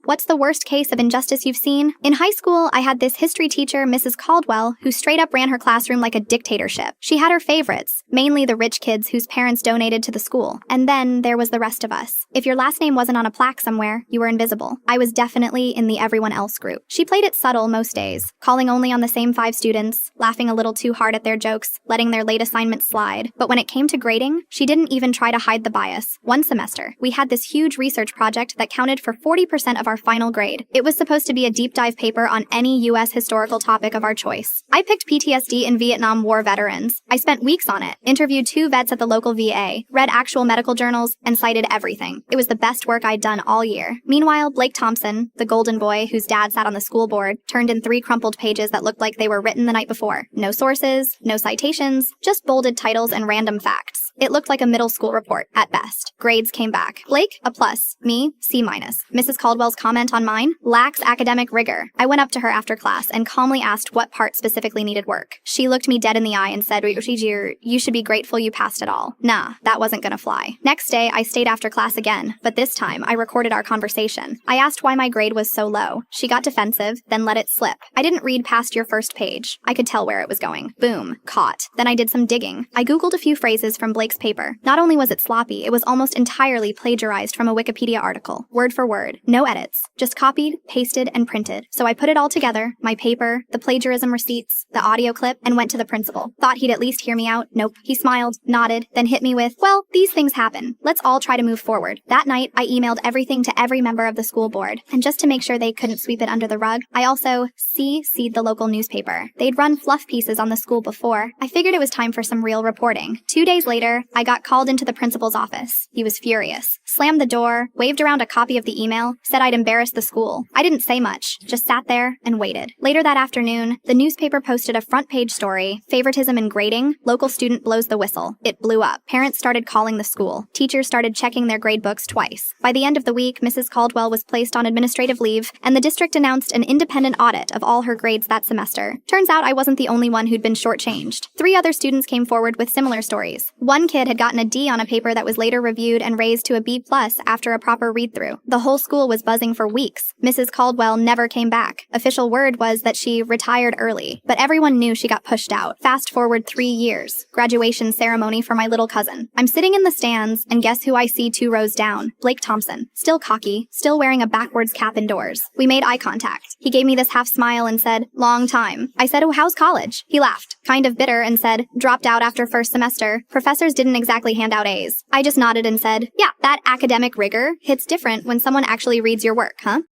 What's the worst case of injustice you've seen? In high school, I had this history teacher, Mrs. Caldwell, who straight up ran her classroom like a dictatorship. She had her favorites, mainly the rich kids whose parents donated to the school. And then there was the rest of us. If your last name wasn't on a plaque somewhere, you were invisible. I was definitely in the everyone else group. She played it subtle most days, calling only on the same 5 students, laughing a little too hard at their jokes, letting their late assignments slide. But when it came to grading, she didn't even try to hide the bias. One semester, we had this huge research project that counted for 40% of our final grade. It was supposed to be a deep dive paper on any U.S. historical topic of our choice. I picked PTSD and Vietnam War veterans. I spent weeks on it, interviewed 2 vets at the local VA, read actual medical journals, and cited everything. It was the best work I'd done all year. Meanwhile, Blake Thompson, the golden boy whose dad sat on the school board, turned in 3 crumpled pages that looked like they were written the night before. No sources, no citations, just bolded titles and random facts. It looked like a middle school report, at best. Grades came back. Blake, a plus. Me, C-. Mrs. Caldwell's comment on mine? Lacks academic rigor. I went up to her after class and calmly asked what part specifically needed work. She looked me dead in the eye and said, you should be grateful you passed it all. Nah, that wasn't gonna fly. Next day, I stayed after class again, but this time, I recorded our conversation. I asked why my grade was so low. She got defensive, then let it slip. I didn't read past your first page. I could tell where it was going. Boom. Caught. Then I did some digging. I googled a few phrases from Blake's paper. Not only was it sloppy, it was almost entirely plagiarized from a Wikipedia article, word for word. No edits. Just copied, pasted, and printed. So I put it all together, my paper, the plagiarism receipts, the audio clip, and went to the principal. Thought he'd at least hear me out. Nope. He smiled, nodded, then hit me with, well, these things happen. Let's all try to move forward. That night, I emailed everything to every member of the school board. And just to make sure they couldn't sweep it under the rug, I also CC'd the local newspaper. They'd run fluff pieces on the school before. I figured it was time for some real reporting. 2 days later, I got called into the principal's office. He was furious. Slammed the door, waved around a copy of the email, said I'd embarrassed the school. I didn't say much, just sat there and waited. Later that afternoon, the newspaper posted a front-page story, favoritism in grading, local student blows the whistle. It blew up. Parents started calling the school. Teachers started checking their grade books twice. By the end of the week, Mrs. Caldwell was placed on administrative leave, and the district announced an independent audit of all her grades that semester. Turns out I wasn't the only one who'd been shortchanged. 3 other students came forward with similar stories. One kid had gotten a D on a paper that was later reviewed and raised to a B+ after a proper read-through. The whole school was buzzing for weeks. Mrs. Caldwell never came back. Official word was that she retired early, but everyone knew she got pushed out. Fast forward 3 years. Graduation ceremony for my little cousin. I'm sitting in the stands, and guess who I see 2 rows down? Blake Thompson. Still cocky, still wearing a backwards cap indoors. We made eye contact. He gave me this half smile and said, long time. I said, oh, how's college? He laughed, kind of bitter, and said, dropped out after first semester. Professors didn't exactly hand out A's. I just nodded and said, yeah, that academic rigor hits different when someone actually reads your work, huh?